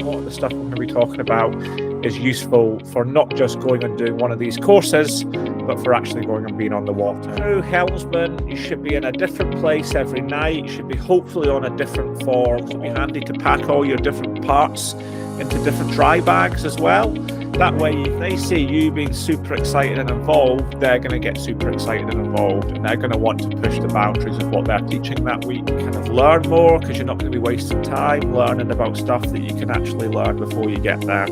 lot of the stuff we're going to be talking about is useful for not just going and doing one of these courses, but for actually going and being on the water. Through Helmsman, you should be in a different place every night. You should be hopefully on a different form. It'll be handy to pack all your different parts into different dry bags as well. That way, if they see you being super excited and involved, they're going to get super excited and involved, and they're going to want to push the boundaries of what they're teaching that week. Kind of learn more, because you're not going to be wasting time learning about stuff that you can actually learn before you get there.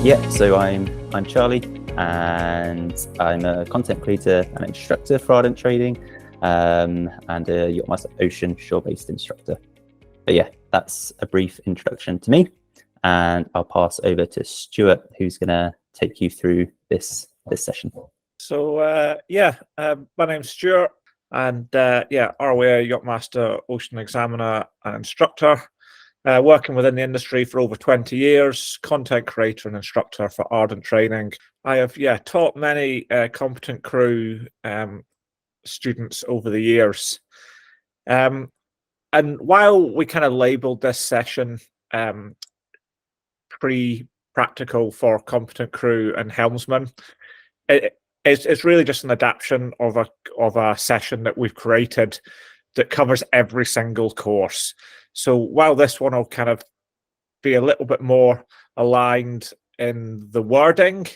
Yeah, so I'm Charlie, and I'm a content creator and instructor for Ardent Training, and a Yachtmaster Ocean shore-based instructor. But yeah, that's a brief introduction to me, and I'll pass over to Stuart, who's going to take you through this session. So my name's Stuart, and RWA Yachtmaster Ocean Examiner and Instructor. Working within the industry for over 20 years, content creator and instructor for Ardent Training. I have taught many competent crew students over the years. And while we kind of labeled this session pre-practical for competent crew and helmsman, it's really just an adaptation of a session that we've created that covers every single course. So while this one will kind of be a little bit more aligned in the wording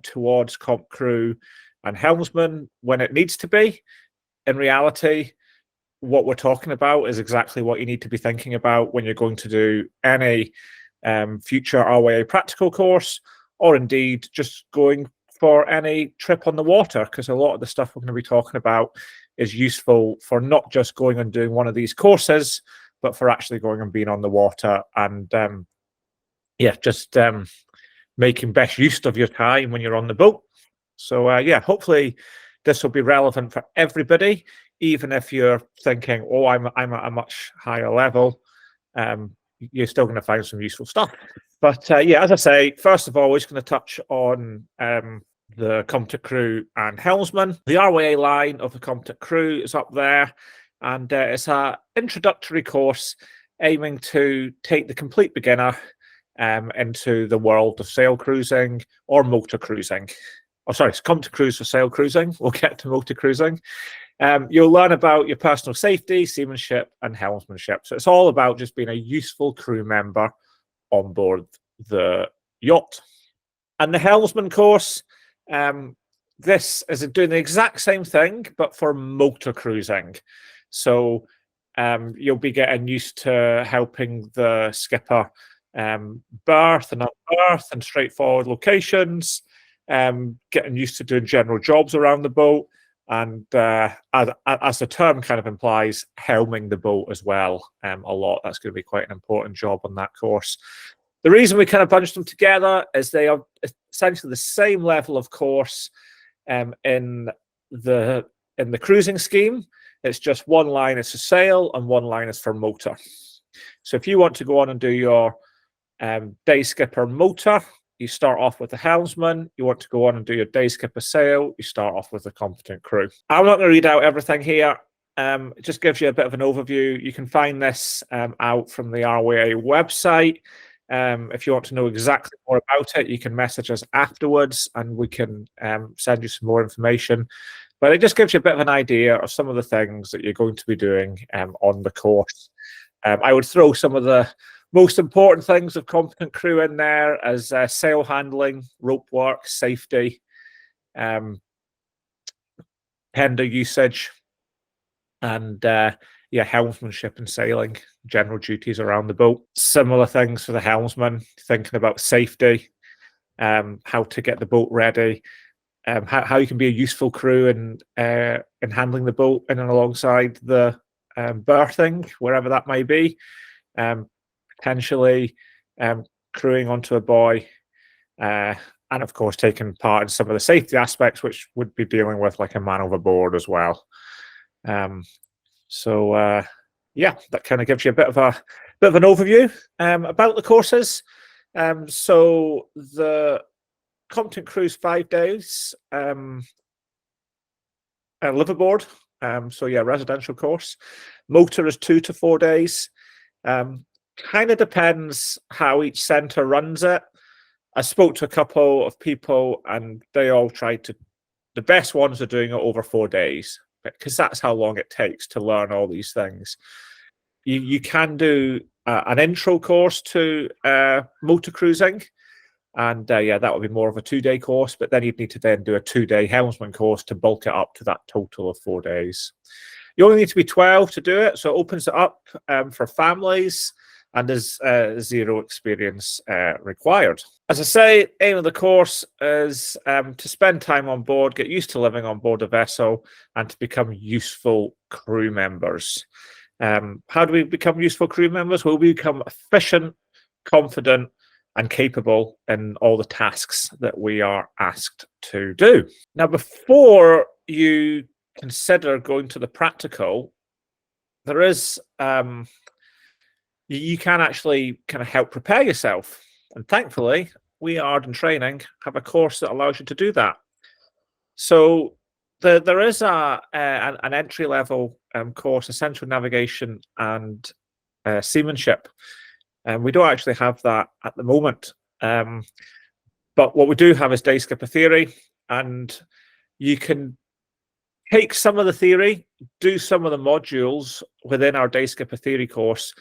towards comp crew and helmsman when it needs to be, in reality, what we're talking about is exactly what you need to be thinking about when you're going to do any future RWA practical course, or indeed just going for any trip on the water, because a lot of the stuff we're going to be talking about is useful for not just going and doing one of these courses, but for actually going and being on the water and making best use of your time when you're on the boat. So hopefully this will be relevant for everybody, even if you're thinking, oh, I'm at a much higher level. You're still going to find some useful stuff. But as I say, first of all, we're just going to touch on the competent crew and helmsman. The RWA line of the competent crew is up there, and it's an introductory course aiming to take the complete beginner into the world of sail cruising or motor cruising. Oh, sorry, it's competent crews for sail cruising. We'll get to motor cruising. You'll learn about your personal safety, seamanship, and helmsmanship. So it's all about just being a useful crew member on board the yacht. And the Helmsman course, this is doing the exact same thing, but for motor cruising. So you'll be getting used to helping the skipper berth and unberth in straightforward locations, getting used to doing general jobs around the boat, and as the term kind of implies, helming the boat as well a lot. That's going to be quite an important job on that course. The reason we kind of bunched them together is they are essentially the same level of course in the cruising scheme. It's just one line is for sail and one line is for motor. So if you want to go on and do your day skipper motor, you start off with the helmsman. You want to go on and do your day skipper sail, you start off with the competent crew. I'm not going to read out everything here. It just gives you a bit of an overview. You can find this out from the RWA website. If you want to know exactly more about it, you can message us afterwards and we can send you some more information. But it just gives you a bit of an idea of some of the things that you're going to be doing on the course. I would throw some of the most important things of competent crew in there as sail handling, rope work, safety, tender usage, and helmsmanship and sailing, general duties around the boat. Similar things for the helmsman, thinking about safety, how to get the boat ready, how you can be a useful crew in handling the boat in and alongside the berthing, wherever that may be, potentially crewing onto a buoy, and of course taking part in some of the safety aspects, which would be dealing with like a man overboard as well. That kind of gives you a bit of bit of an overview about the courses. So the Competent Cruise 5 days, liveaboard. So yeah, residential course. Motor is 2 to 4 days. Kind of depends how each centre runs it. I spoke to a couple of people and they all tried to, the best ones are doing it over 4 days because that's how long it takes to learn all these things. You can do an intro course to motor cruising, and yeah, that would be more of a 2-day course, but then you'd need to then do a 2-day Helmsman course to bulk it up to that total of 4 days. You only need to be 12 to do it, so it opens it up for families, and there's 0 experience required. As I say, aim of the course is to spend time on board, get used to living on board a vessel, and to become useful crew members. How do we become useful crew members? Well, we become efficient, confident, and capable in all the tasks that we are asked to do. Now, before you consider going to the practical, there is you can actually kind of help prepare yourself, and thankfully we at Ardent Training have a course that allows you to do that. So there is an entry-level course, Essential Navigation and Seamanship, and we don't actually have that at the moment, but what we do have is Day Skipper Theory, and you can take some of the theory, do some of the modules within our Day Skipper Theory course,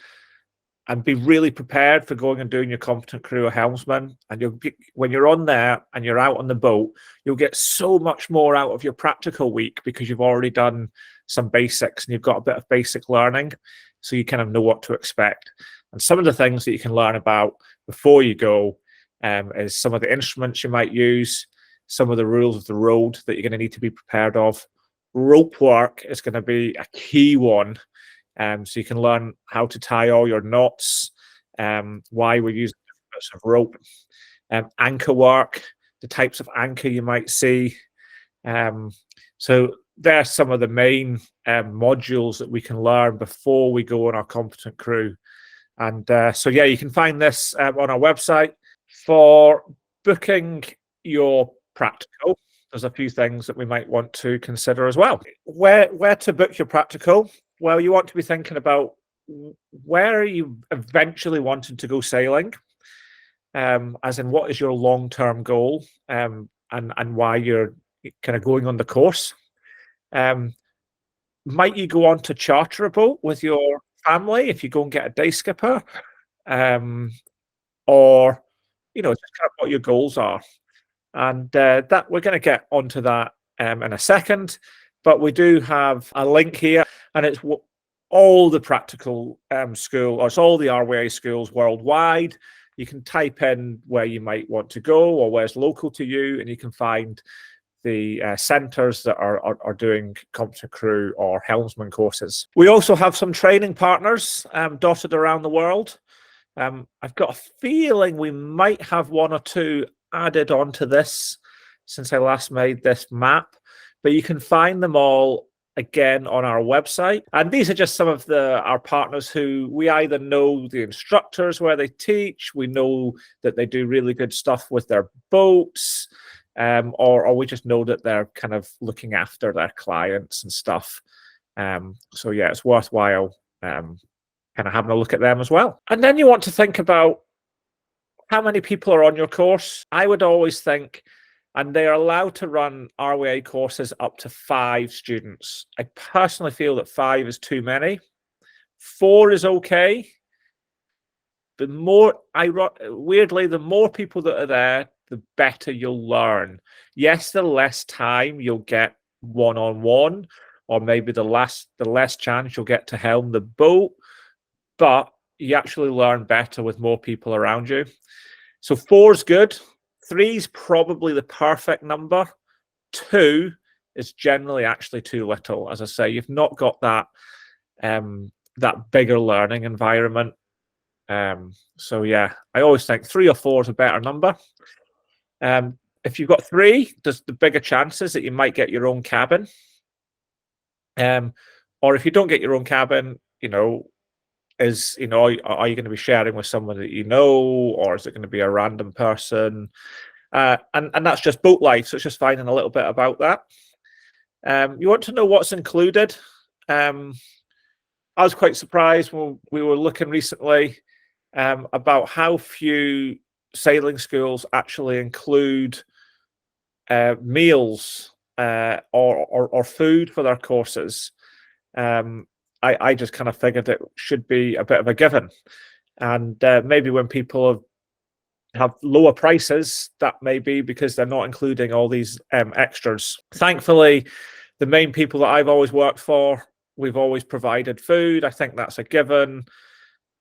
and be really prepared for going and doing your Competent Crew or Helmsman. And you'll be, when you're on there and you're out on the boat, you'll get so much more out of your practical week because you've already done some basics and you've got a bit of basic learning, so you kind of know what to expect. And some of the things that you can learn about before you go is some of the instruments you might use, some of the rules of the road that you're going to need to be prepared of. Rope work is going to be a key one. So you can learn how to tie all your knots, why we're using different bits of rope, anchor work, the types of anchor you might see. So there's some of the main modules that we can learn before we go on our Competent Crew. And so yeah, you can find this on our website. For booking your practical, there's a few things that we might want to consider as well. Where to book your practical? Well, you want to be thinking about where are you eventually wanting to go sailing, as in what is your long-term goal, and why you're kind of going on the course. Might you go on to charter a boat with your family if you go and get a day skipper, or just kind of what your goals are? And that we're going to get onto that in a second, but we do have a link here, and it's all the practical school, or it's all the RWA schools worldwide. You can type in where you might want to go or where's local to you, and you can find the centres that are doing Competent Crew or Helmsman courses. We also have some training partners dotted around the world. I've got a feeling we might have 1 or 2 added onto this since I last made this map, but you can find them all again on our website. And these are just some of our partners who we either know the instructors where they teach, we know that they do really good stuff with their boats, or we just know that they're kind of looking after their clients and stuff. So yeah, it's worthwhile kind of having a look at them as well. And then you want to think about how many people are on your course. I would always think, and they are allowed to run RWA courses up to 5 students. I personally feel that 5 is too many. 4 is okay. The more, weirdly, the more people that are there, the better you'll learn. Yes, the less time you'll get one-on-one, or maybe the less chance you'll get to helm the boat, but you actually learn better with more people around you. So 4 is good. 3 is probably the perfect number. 2 is generally actually too little. As I say, you've not got that that bigger learning environment. So yeah, I always think 3 or 4 is a better number. If you've got 3, there's the bigger chances that you might get your own cabin. Or if you don't get your own cabin, is, are you going to be sharing with someone that you know, or is it going to be a random person? And that's just boat life. So it's just finding a little bit about that. You want to know what's included. I was quite surprised when we were looking recently about how few sailing schools actually include meals or food for their courses. I just kind of figured it should be a bit of a given, and maybe when people have lower prices, that may be because they're not including all these extras. Thankfully, the main people that I've always worked for, we've always provided food. I think that's a given.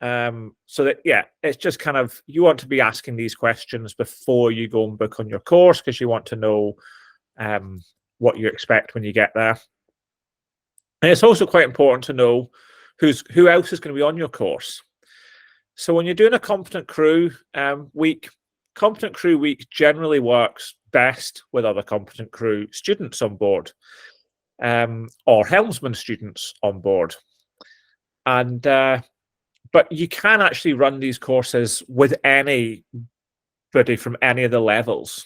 So that, yeah, it's just kind of, you want to be asking these questions before you go and book on your course, because you want to know what you expect when you get there. And it's also quite important to know who else is going to be on your course. So when you're doing a competent crew week, competent crew week generally works best with other competent crew students on board, or helmsman students on board. And but you can actually run these courses with anybody from any of the levels,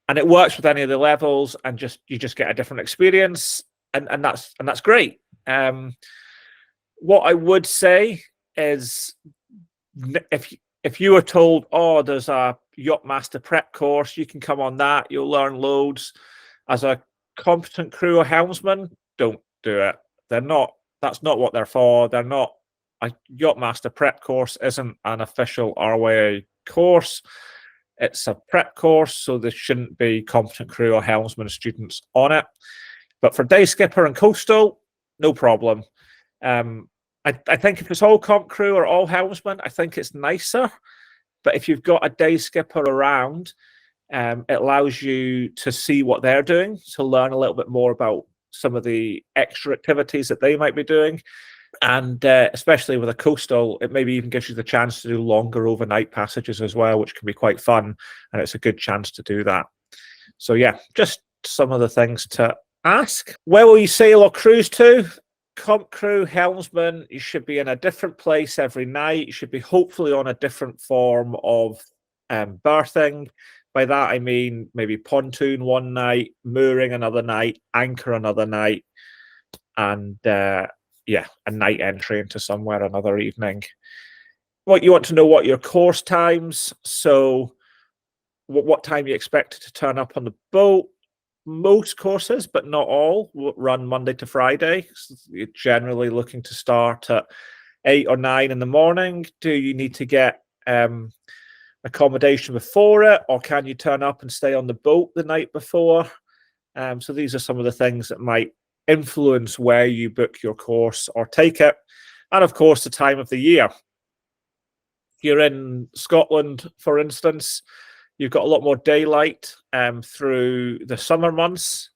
and it works with any of the levels, and you just get a different experience, and that's great. What I would say is, if you were told, oh, there's a Yachtmaster prep course, you can come on that, you'll learn loads. As a competent crew or helmsman, don't do it. That's not what they're for. They're not. A Yachtmaster prep course isn't an official RYA course. It's a prep course, so there shouldn't be competent crew or helmsman students on it. But for day skipper and coastal, no problem. I think if it's all comp crew or all helmsman, I think it's nicer. But if you've got a day skipper around, it allows you to see what they're doing, to learn a little bit more about some of the extra activities that they might be doing. And especially with a coastal, it maybe even gives you the chance to do longer overnight passages as well, which can be quite fun. And it's a good chance to do that. So yeah, just some of the things to ask. Where will you sail or cruise to? Comp crew, helmsman, you should be in a different place every night. You should be hopefully on a different form of berthing. By that, I mean maybe pontoon one night, mooring another night, anchor another night, and yeah, a night entry into somewhere another evening. What you want to know, what your course times. So what time you expect to turn up on the boat. Most courses, but not all, run Monday to Friday. So you're generally looking to start at 8 or 9 in the morning. Do you need to get accommodation before it, or can you turn up and stay on the boat the night before? So these are some of the things that might influence where you book your course or take it. And of course, the time of the year. If you're in Scotland, for instance, you've got a lot more daylight through the summer months,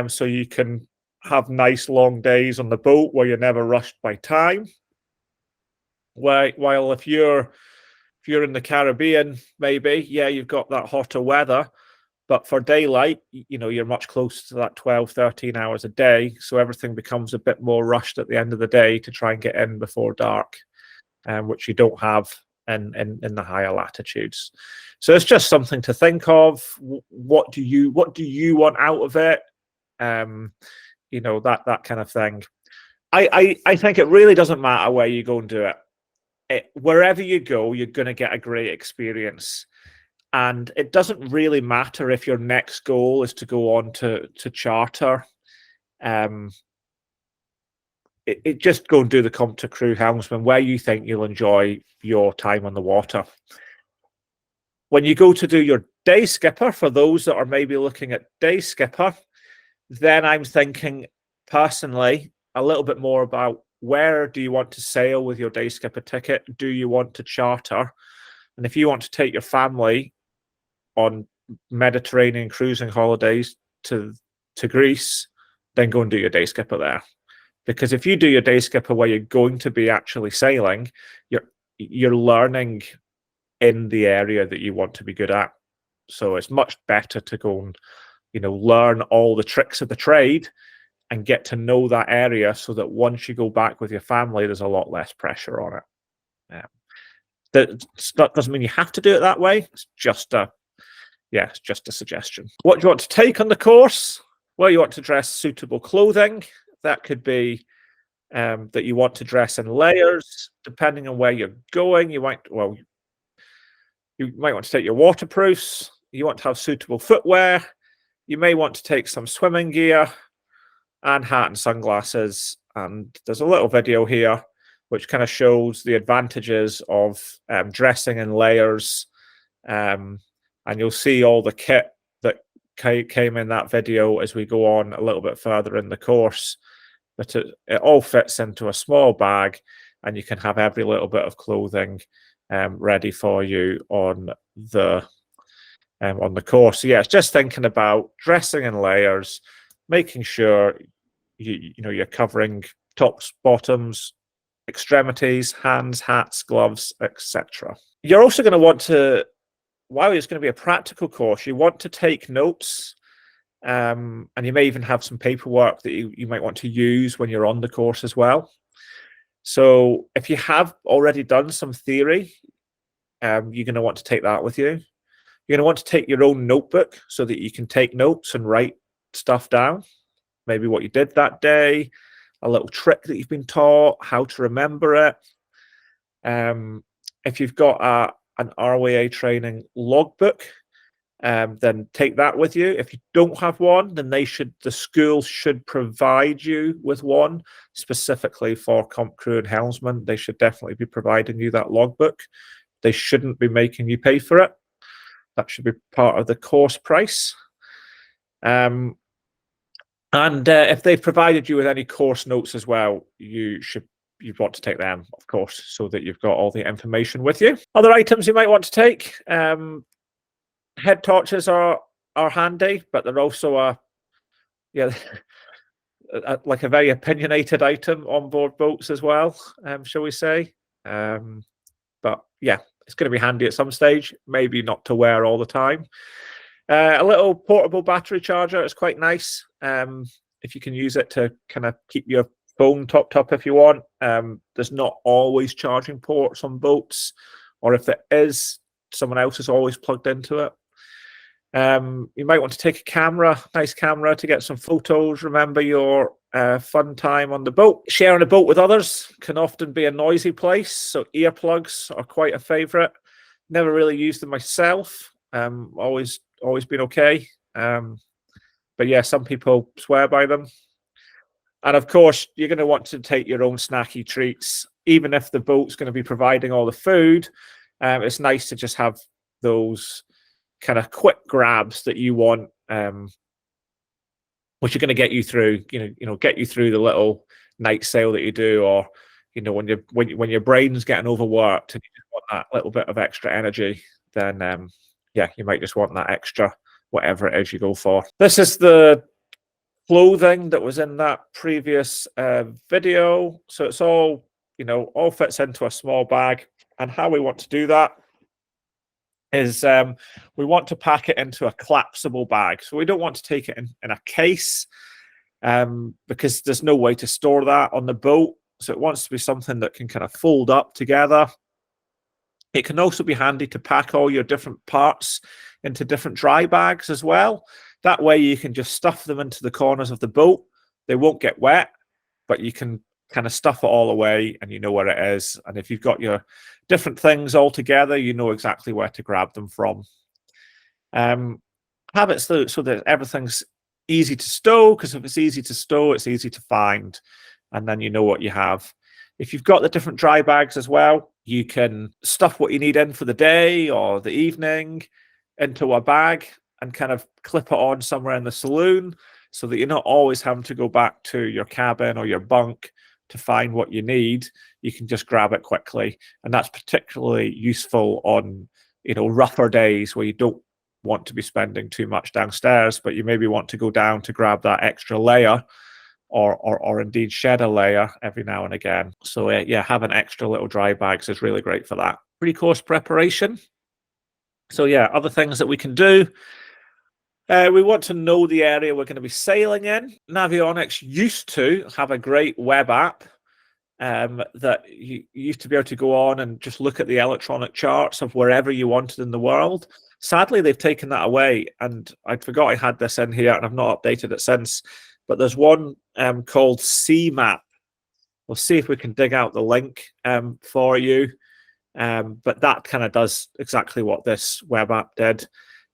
so you can have nice long days on the boat where you're never rushed by time. While if you're in the Caribbean, maybe, yeah, you've got that hotter weather, but for daylight, you're much closer to that 12, 13 hours a day, so everything becomes a bit more rushed at the end of the day to try and get in before dark, which you don't have in the higher latitudes. So it's just something to think of. What do you want out of it? That kind of thing. I think it really doesn't matter where you go and do it. Wherever you go, you're going to get a great experience. And it doesn't really matter if your next goal is to go on to charter. It just go and do the comp to crew helmsman where you think you'll enjoy your time on the water. When you go to do your day skipper, for those that are maybe looking at day skipper, then I'm thinking personally a little bit more about, where do you want to sail with your day skipper ticket? Do you want to charter? And if you want to take your family on Mediterranean cruising holidays to Greece, then go and do your day skipper there. Because if you do your day skipper where you're going to be actually sailing, you're learning in the area that you want to be good at. So it's much better to go and learn all the tricks of the trade and get to know that area so that once you go back with your family, there's a lot less pressure on it. That doesn't mean you have to do it that way. It's just a suggestion. What do you want to take on the course? Well, you want to dress suitable clothing. That could be that you want to dress in layers, depending on where you're going. You might want to take your waterproofs. You want to have suitable footwear. You may want to take some swimming gear and hat and sunglasses. And there's a little video here which kind of shows the advantages of dressing in layers. And you'll see all the kit that came in that video as we go on a little bit further in the course. But it all fits into a small bag, and you can have every little bit of clothing ready for you on the course. So yeah, it's just thinking about dressing in layers, making sure you're covering tops, bottoms, extremities, hands, hats, gloves, etc. You're also going to want to, while it's going to be a practical course, you want to take notes, and you may even have some paperwork that you might want to use when you're on the course as well. So if you have already done some theory, you're going to want to take that with you. You're going to want to take your own notebook so that you can take notes and write stuff down. Maybe what you did that day, a little trick that you've been taught, how to remember it. If you've got an RWA training logbook, then take that with you. If you don't have one, then the school should provide you with one specifically for comp crew and helmsman. They should definitely be providing you that logbook. They shouldn't be making you pay for it. That should be part of the course price. And if they've provided you with any course notes as well, you want to take them, of course, so that you've got all the information with you. Other items you might want to take. Head torches are handy, but they're also like a very opinionated item on board boats as well, shall we say. But yeah, it's going to be handy at some stage, maybe not to wear all the time. A little portable battery charger is quite nice. If you can use it to kind of keep your phone topped up if you want. There's not always charging ports on boats, or if there is, someone else is always plugged into it. You might want to take a nice camera to get some photos. Remember your fun time on the boat. Sharing a boat with others can often be a noisy place, so earplugs are quite a favorite. Never really used them myself. Always been okay. But yeah, some people swear by them. And of course, you're going to want to take your own snacky treats. Even if the boat's going to be providing all the food, it's nice to just have those kind of quick grabs that you want, which are going to get you through, get you through the little night sail that you do, or when your brain's getting overworked and you just want that little bit of extra energy, then yeah, you might just want that extra whatever it is you go for. This is the clothing that was in that previous video, so it's all all fits into a small bag. And how we want to do that is we want to pack it into a collapsible bag. So we don't want to take it in a case, because there's no way to store that on the boat. So it wants to be something that can kind of fold up together. It can also be handy to pack all your different parts into different dry bags as well. That way you can just stuff them into the corners of the boat. They won't get wet, but you can kind of stuff it all away and you know where it is. And if you've got your different things all together, you know exactly where to grab them from. Have it so that everything's easy to stow, because if it's easy to stow, it's easy to find, and then you know what you have. If you've got the different dry bags as well, you can stuff what you need in for the day or the evening into a bag and kind of clip it on somewhere in the saloon, so that you're not always having to go back to your cabin or your bunk to find what you need. You can just grab it quickly, and that's particularly useful on rougher days where you don't want to be spending too much downstairs, but you maybe want to go down to grab that extra layer, or indeed shed a layer every now and again. So yeah, having extra little dry bags is really great for that. Pre-course preparation. So yeah, other things that we can do. We want to know the area we're going to be sailing in. Navionics used to have a great web app that you used to be able to go on and just look at the electronic charts of wherever you wanted in the world. Sadly, they've taken that away, and I forgot I had this in here, and I've not updated it since. But there's one called CMap. We'll see if we can dig out the link for you. But that kind of does exactly what this web app did.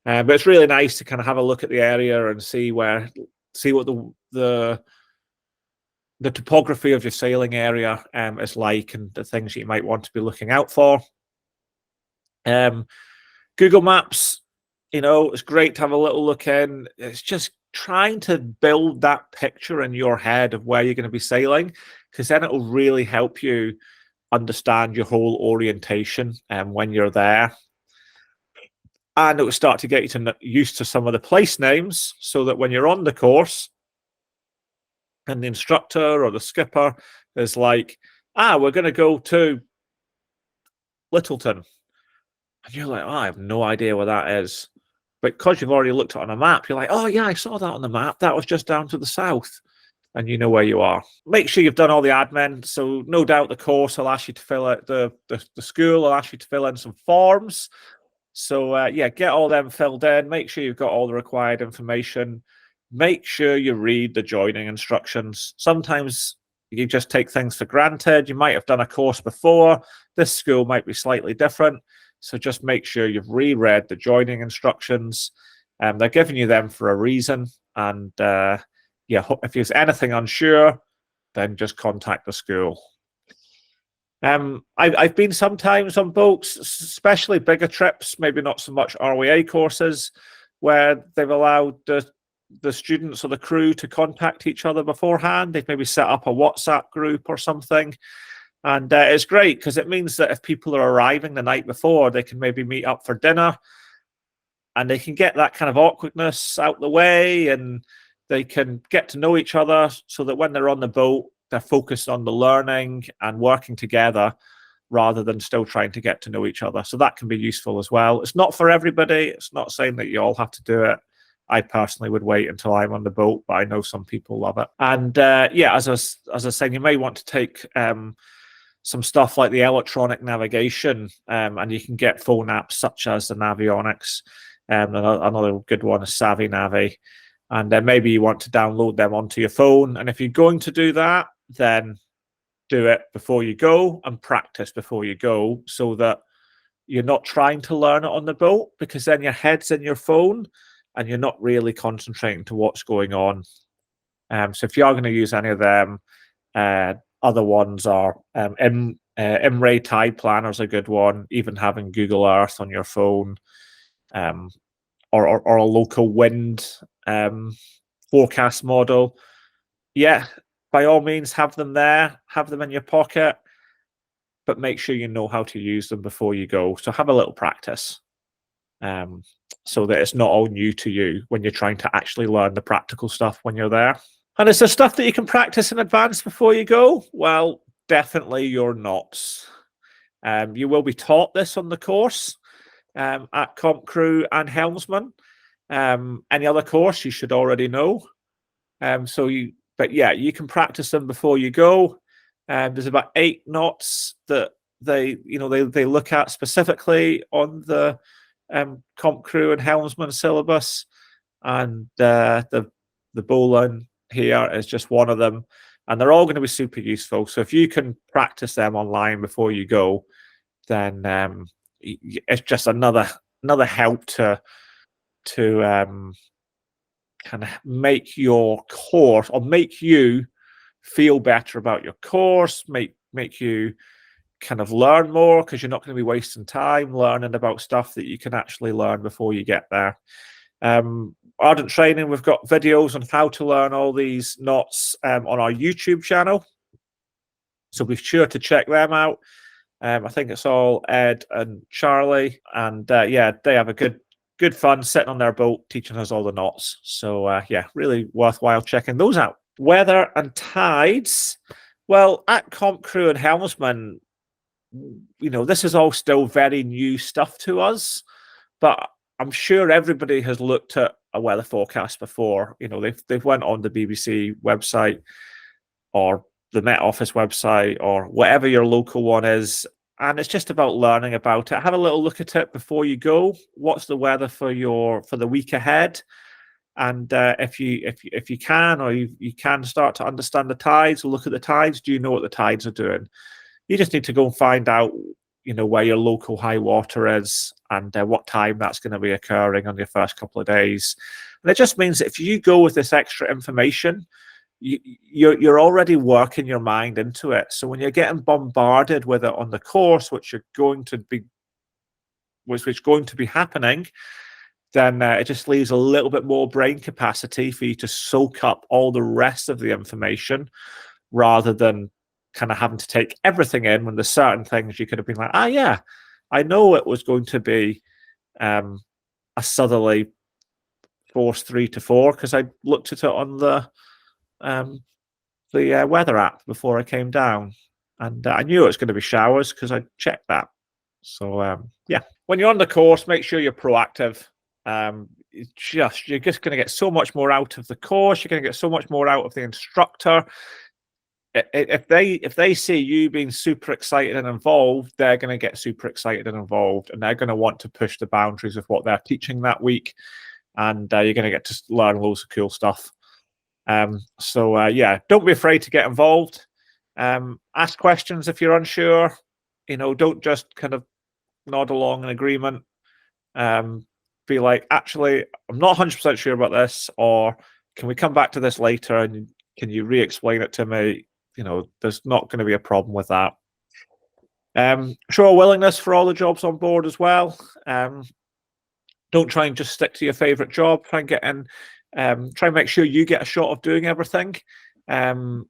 But it's really nice to kind of have a look at the area and see what the topography of your sailing area is like, and the things you might want to be looking out for. Google Maps, it's great to have a little look in. It's just trying to build that picture in your head of where you're going to be sailing, because then it will really help you understand your whole orientation when you're there. And it will start to get you used to some of the place names, so that when you're on the course and the instructor or the skipper is like, we're going to go to Littleton. And you're like, I have no idea where that is. But because you've already looked at it on a map, you're like, oh, yeah, I saw that on the map. That was just down to the south. And you know where you are. Make sure you've done all the admin. So no doubt the course will ask you to fill out, the school will ask you to fill in some forms. So, get all them filled in. Make sure you've got all the required information. Make sure you read the joining instructions. Sometimes you just take things for granted. You might have done a course before. This school might be slightly different. So just make sure you've reread the joining instructions. They're giving you them for a reason. And if there's anything unsure, then just contact the school. I've been sometimes on boats, especially bigger trips, maybe not so much RWA courses, where they've allowed the students or the crew to contact each other beforehand. They've maybe set up a WhatsApp group or something. And it's great, because it means that if people are arriving the night before, they can maybe meet up for dinner, and they can get that kind of awkwardness out the way, and they can get to know each other, so that when they're on the boat, they're focused on the learning and working together rather than still trying to get to know each other. So that can be useful as well. It's not for everybody. It's not saying that you all have to do it. I personally would wait until I'm on the boat, but I know some people love it. And as I was saying, you may want to take some stuff like the electronic navigation, and you can get phone apps such as the Navionics. Another good one is Savvy Navi. And then maybe you want to download them onto your phone. And if you're going to do that, then do it before you go and practice before you go, so that you're not trying to learn it on the boat, because then your head's in your phone and you're not really concentrating to what's going on. So if you're going to use any of them, other ones are IMRAY Tide Planner is a good one. Even having Google Earth on your phone, or a local wind forecast model. Yeah, by all means, have them there, have them in your pocket, but make sure you know how to use them before you go. So have a little practice, so that it's not all new to you when you're trying to actually learn the practical stuff when you're there. And is there stuff that you can practice in advance before you go? Well, definitely your knots. You will be taught this on the course at Comp Crew and Helmsman. Any other course you should already know. But you can practice them before you go. There's about 8 knots that they look at specifically on the Comp Crew and Helmsman syllabus, and the bowline here is just one of them, and they're all going to be super useful. So if you can practice them online before you go, then it's just another help to kind of make your course, or make you feel better about your course, make you kind of learn more, because you're not going to be wasting time learning about stuff that you can actually learn before you get there. Ardent Training, we've got videos on how to learn all these knots on our YouTube channel, so be sure to check them out. I think it's all Ed and Charlie, and they have a good fun sitting on their boat teaching us all the knots. So really worthwhile checking those out. Weather and tides. Well, at Comp Crew and Helmsman, this is all still very new stuff to us, but I'm sure everybody has looked at a weather forecast before. You know, they've went on the BBC website or the Met Office website or whatever your local one is, and it's just about learning about it. Have a little look at it before you go. What's the weather for the week ahead? And if you can, or you can start to understand the tides, or look at the tides. Do you know what the tides are doing? You just need to go and find out, you know, where your local high water is and what time that's going to be occurring on your first couple of days. And it just means that if you go with this extra information, you're already working your mind into it. So when you're getting bombarded with it on the course, which is going to be happening, then it just leaves a little bit more brain capacity for you to soak up all the rest of the information, rather than kind of having to take everything in when there's certain things you could have been like, yeah, I know it was going to be a southerly force 3 to 4 because I looked at it on the weather app before I came down, and I knew it was going to be showers because I checked that. So yeah, when you're on the course, make sure you're proactive. You're just going to get so much more out of the course. You're going to get so much more out of the instructor. If they see you being super excited and involved, they're going to get super excited and involved, and they're going to want to push the boundaries of what they're teaching that week, and you're going to get to learn loads of cool stuff. So yeah, don't be afraid to get involved. Ask questions if you're unsure. You know, don't just kind of nod along in agreement. Be like, actually, I'm not 100% sure about this, or can we come back to this later and can you re-explain it to me? You know, there's not going to be a problem with that. Show a willingness for all the jobs on board as well. Don't try and just stick to your favorite job. Try and get in. Try and make sure you get a shot of doing everything, and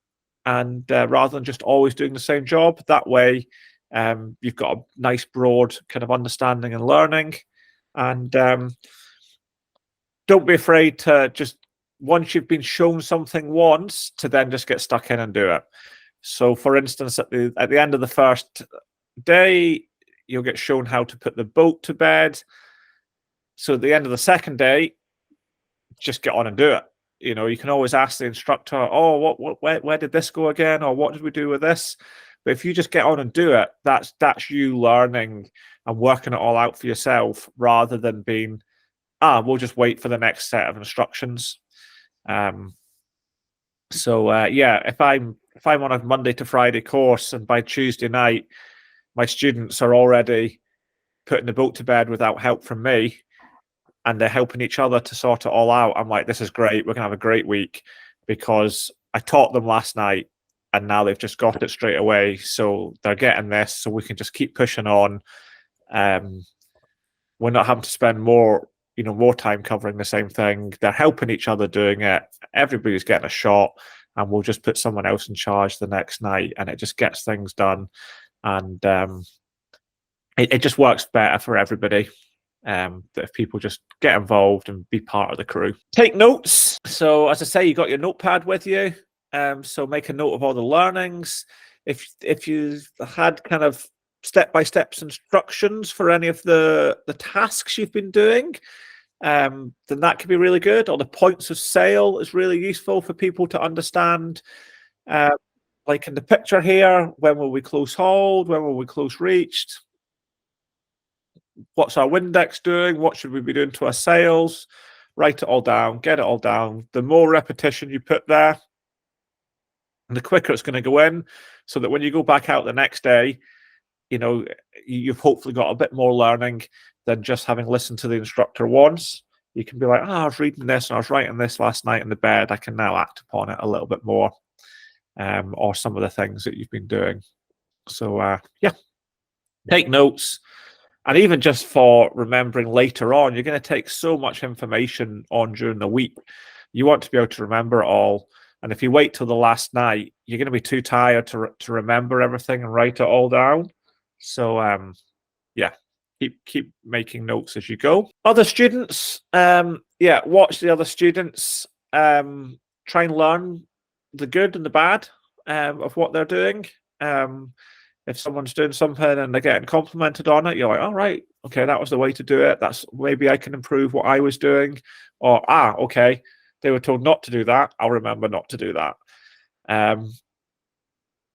rather than just always doing the same job. That way, you've got a nice broad kind of understanding and learning. And don't be afraid to just, once you've been shown something once, to then just get stuck in and do it. So for instance, at the end of the first day, you'll get shown how to put the boat to bed. So at the end of the second day, just get on and do it. You know, you can always ask the instructor, oh, where did this go again? Or what did we do with this? But if you just get on and do it, that's you learning and working it all out for yourself, rather than being, we'll just wait for the next set of instructions. So yeah, if I'm on a Monday to Friday course and by Tuesday night my students are already putting the boat to bed without help from me, and they're helping each other to sort it all out, I'm like, this is great. We're gonna have a great week because I taught them last night and now they've just got it straight away. So they're getting this, so we can just keep pushing on. We're not having to spend more time covering the same thing. They're helping each other doing it. Everybody's getting a shot, and we'll just put someone else in charge the next night, and it just gets things done. And it just works better for everybody. That if people just get involved and be part of the crew. Take notes. So as I say, you got your notepad with you. So make a note of all the learnings. If you've had kind of step-by-step instructions for any of the tasks you've been doing, then that can be really good. Or the points of sale is really useful for people to understand. Like in the picture here, when will we close hold? When will we close reached? What's our Windex doing? What should we be doing to our sails? Write it all down, get it all down. The more repetition you put there, the quicker it's going to go in, so that when you go back out the next day, you know, you've hopefully got a bit more learning than just having listened to the instructor once. You can be like, I was reading this and I was writing this last night in the bed. I can now act upon it a little bit more, or some of the things that you've been doing. So yeah, take notes. And even just for remembering later on, you're going to take so much information on during the week. You want to be able to remember it all. And if you wait till the last night, you're going to be too tired to remember everything and write it all down. So yeah, keep making notes as you go. Other students, yeah, watch the other students. Try and learn the good and the bad of what they're doing. if someone's doing something and they're getting complimented on it, you're like, all right, okay, that was the way to do it. That's maybe I can improve what I was doing. Or, okay, they were told not to do that. I'll remember not to do that.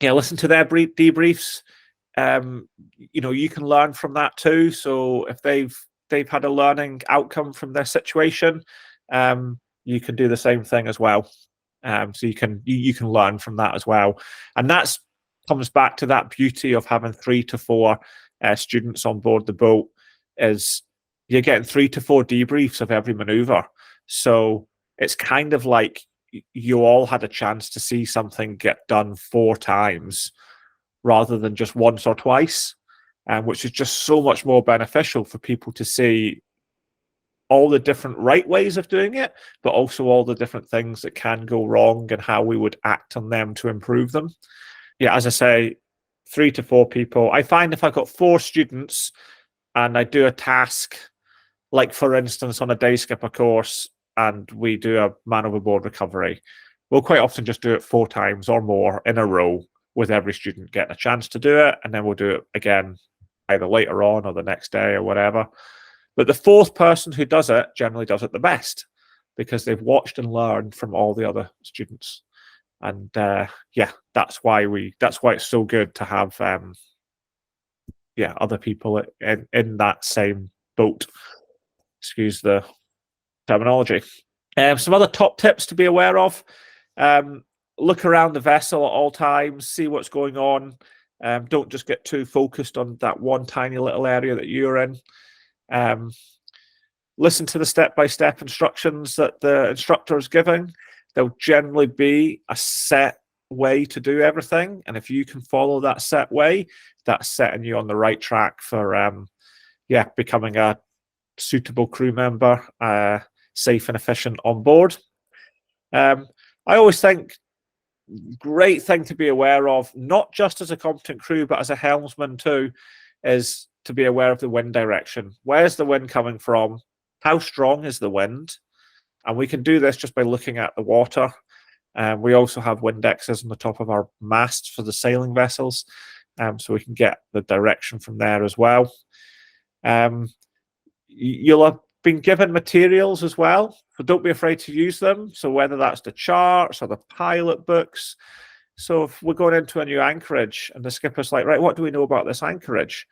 Listen to their debriefs. You can learn from that too. So if they've had a learning outcome from their situation, you can do the same thing as well. So you can learn from that as well, and that's comes back to that beauty of having 3 to 4 students on board the boat. Is you're getting 3 to 4 debriefs of every maneuver, so it's kind of like you all had a chance to see something get done 4 times rather than just once or twice, which is just so much more beneficial for people to see all the different right ways of doing it, but also all the different things that can go wrong and how we would act on them to improve them. Yeah, as I say, 3 to 4 people. I find if I've got 4 students and I do a task, like for instance on a day skipper course, and we do a man overboard recovery, we'll quite often just do it 4 times or more in a row with every student getting a chance to do it, and then we'll do it again either later on or the next day or whatever. But the 4th person who does it generally does it the best because they've watched and learned from all the other students. And that's why it's so good to have other people in that same boat. Excuse the terminology. Some other top tips to be aware of: look around the vessel at all times, see what's going on. Don't just get too focused on that one tiny little area that you're in. Listen to the step-by-step instructions that the instructor is giving. There'll generally be a set way to do everything, and if you can follow that set way, that's setting you on the right track for becoming a suitable crew member, safe and efficient on board. I always think great thing to be aware of, not just as a competent crew but as a helmsman too, is to be aware of the wind direction. Where's the wind coming from? How strong is the wind? And we can do this just by looking at the water. We also have Windexes on the top of our masts for the sailing vessels, so we can get the direction from there as well. You'll have been given materials as well, so don't be afraid to use them. So whether that's the charts or the pilot books. So if we're going into a new anchorage and the skipper's like, right, what do we know about this anchorage?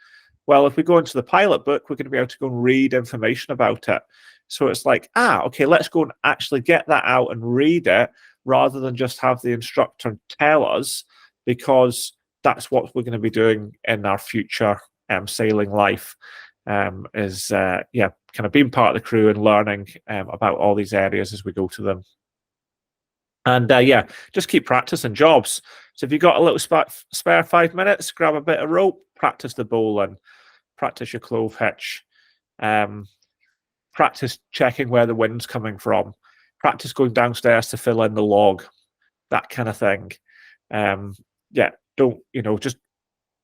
Well, if we go into the pilot book, we're going to be able to go and read information about it. So it's like, okay, let's go and actually get that out and read it rather than just have the instructor tell us, because that's what we're going to be doing in our future sailing life, kind of being part of the crew and learning about all these areas as we go to them. And just keep practicing jobs. So if you've got a little spare 5 minutes, grab a bit of rope, practice the bowline, practice your clove hitch, practice checking where the wind's coming from, practice going downstairs to fill in the log, that kind of thing. Just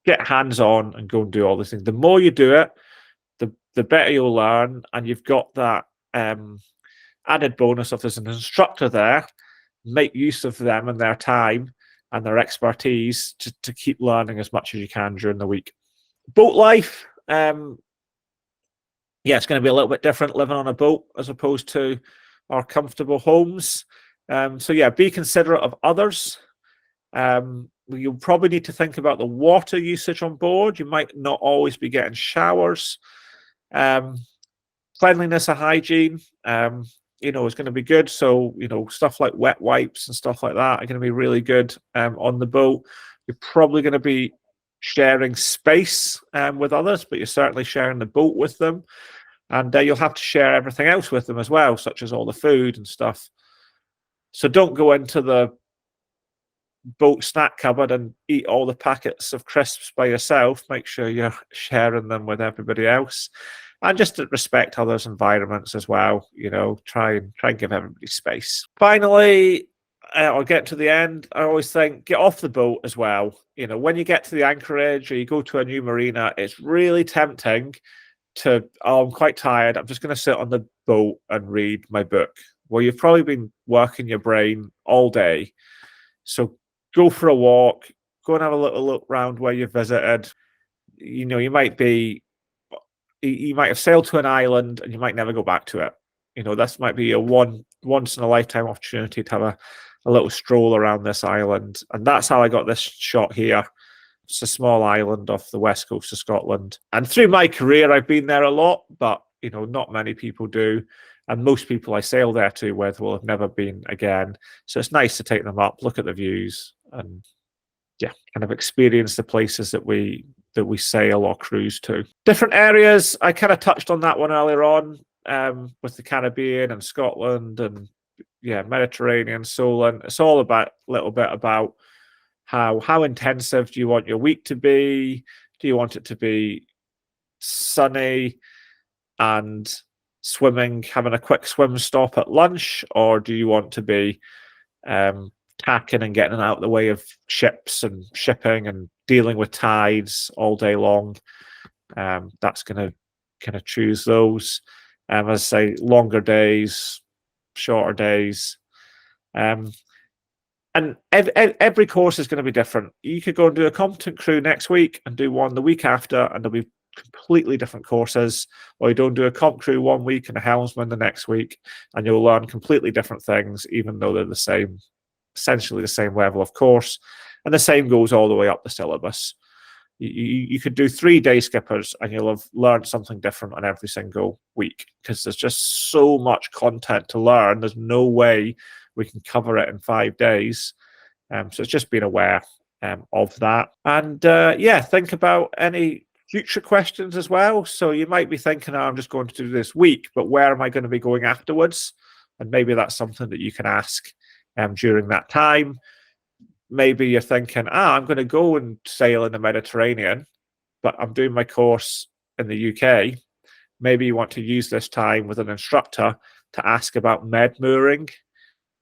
get hands-on and go and do all these things. The more you do it, the better you'll learn, and you've got that added bonus of there's an instructor there. Make use of them and their time and their expertise to keep learning as much as you can during the week. Boat life, it's going to be a little bit different living on a boat as opposed to our comfortable homes. Be considerate of others. You'll probably need to think about the water usage on board. You might not always be getting showers. Cleanliness and hygiene, is going to be good. So, stuff like wet wipes and stuff like that are going to be really good on the boat. You're probably going to be sharing space with others, but you're certainly sharing the boat with them. And you'll have to share everything else with them as well, such as all the food and stuff. So don't go into the boat snack cupboard and eat all the packets of crisps by yourself. Make sure you're sharing them with everybody else. And just to respect others' environments as well, try and give everybody space. Finally, I'll get to the end. I always think get off the boat as well. When you get to the anchorage or you go to a new marina, it's really tempting to, I'm quite tired, I'm just going to sit on the boat and read my book. Well, you've probably been working your brain all day. So go for a walk, Go and have a little look around where you visited. You know, you might have sailed to an island and you might never go back to it. You know, this might be a once in a lifetime opportunity to have a little stroll around this island. And that's how I got this shot here. It's a small island off the west coast of Scotland. And through my career, I've been there a lot, but, you know, not many people do. And most people I sail there to with will have never been again. So it's nice to take them up, look at the views, and yeah, kind of experience the places that we sail or cruise to. Different areas, I kind of touched on that one earlier on, with the Caribbean and Scotland and yeah, Mediterranean, Solent. It's all about a little bit about how intensive do you want your week to be? Do you want it to be sunny and swimming, having a quick swim stop at lunch, or do you want to be tacking and getting out of the way of ships and shipping and dealing with tides all day long? That's going to kind of choose those. As I say, longer days, shorter days. And every course is going to be different. You could go and do a competent crew next week and do one the week after, and there'll be completely different courses. Or you don't do a comp crew 1 week and a helmsman the next week, and you'll learn completely different things, even though they're the same, essentially the same level of course. And the same goes all the way up the syllabus. You could do 3 day skippers and you'll have learned something different on every single week, because there's just so much content to learn. There's no way we can cover it in 5 days. So it's just being aware of that. And yeah, think about any future questions as well. So you might be thinking, oh, I'm just going to do this week, but where am I going to be going afterwards? And maybe that's something that you can ask during that time. Maybe you're thinking, I'm going to go and sail in the Mediterranean, but I'm doing my course in the UK. Maybe you want to use this time with an instructor to ask about med mooring,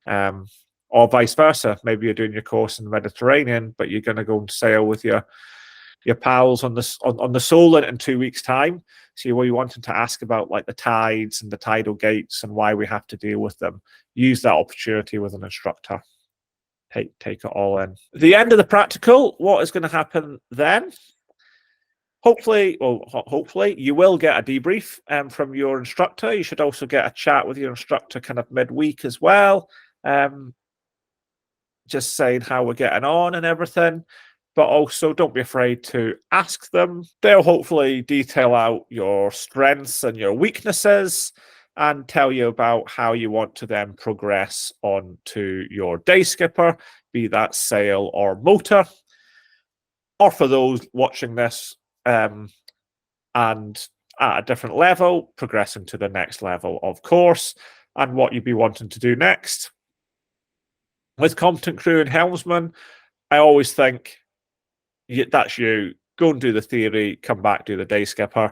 or vice versa. Maybe you're doing your course in the Mediterranean, but you're going to go and sail with your pals on the Solent in 2 weeks' time. So you're wanting to ask about like the tides and the tidal gates and why we have to deal with them. Use that opportunity with an instructor. Take it all in. The end of the practical, what is going to happen then? Hopefully you will get a debrief from your instructor. You should also get a chat with your instructor kind of midweek as well, just saying how we're getting on and everything. But also don't be afraid to ask them. They'll hopefully detail out your strengths and your weaknesses and tell you about how you want to then progress on to your day skipper, be that sail or motor. Or for those watching this and at a different level, progressing to the next level of course, and what you'd be wanting to do next. With competent crew and helmsman, I always think, that's you. Go and do the theory, come back, do the day skipper.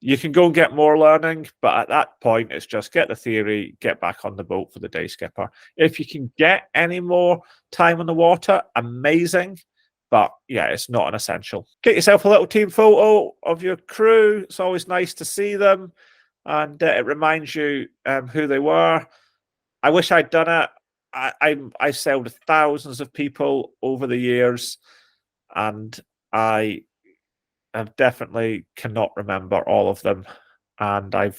You can go and get more learning, but at that point, it's just get the theory, get back on the boat for the day skipper. If you can get any more time on the water, amazing. But yeah, it's not an essential. Get yourself a little team photo of your crew. It's always nice to see them. And it reminds you who they were. I wish I'd done it. I sailed with thousands of people over the years, and I definitely cannot remember all of them. And I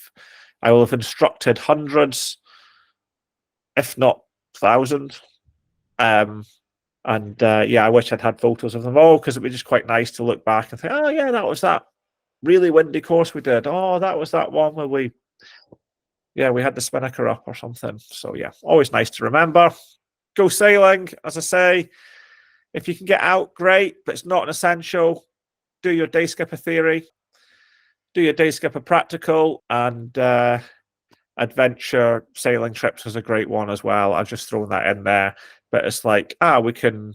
will have instructed hundreds, if not thousands. Yeah, I wish I'd had photos of them all, because it'd be just quite nice to look back and think, oh yeah, that was that really windy course we did. Oh, that was that one where we had the spinnaker up or something. So yeah, always nice to remember. Go sailing, as I say. If you can get out, great, but it's not an essential. Do your day skipper theory, do your day skipper practical, and adventure sailing trips is a great one as well. I've just thrown that in there. But it's like, we can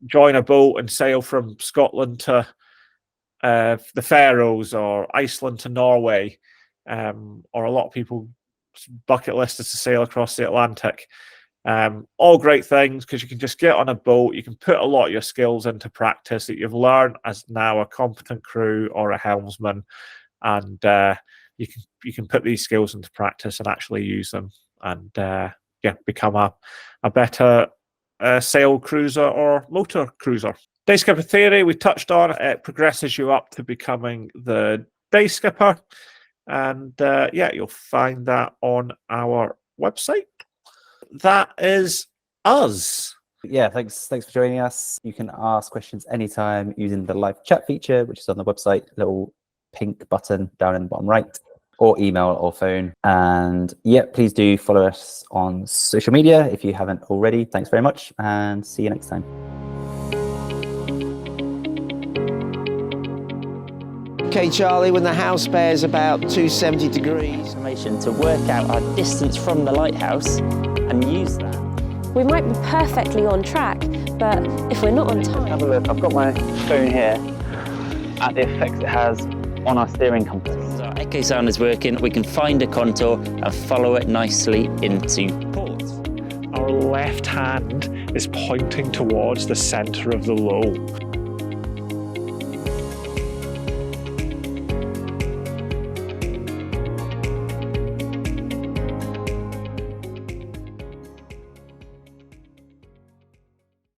join a boat and sail from Scotland to the Faroes or Iceland to Norway, or a lot of people bucket list is to sail across the Atlantic. All great things, because you can just get on a boat, you can put a lot of your skills into practice that you've learned as now a competent crew or a helmsman, and you can put these skills into practice and actually use them, and become a better sail cruiser or motor cruiser. Day skipper theory, we touched on. It progresses you up to becoming the day skipper. And yeah, you'll find that on our website. That is us. Yeah, thanks for joining us. You can ask questions anytime using the live chat feature, which is on the website, little pink button down in the bottom right, or email or phone. And yeah, please do follow us on social media if you haven't already. Thanks very much, and see you next time. Okay, Charlie, when the house bears about 270 degrees. Information to work out our distance from the lighthouse and use that. We might be perfectly on track, but if we're not on time... Have a look, I've got my phone here at the effects it has on our steering compass. Our echo sound is working, we can find a contour and follow it nicely into port. Our left hand is pointing towards the center of the low.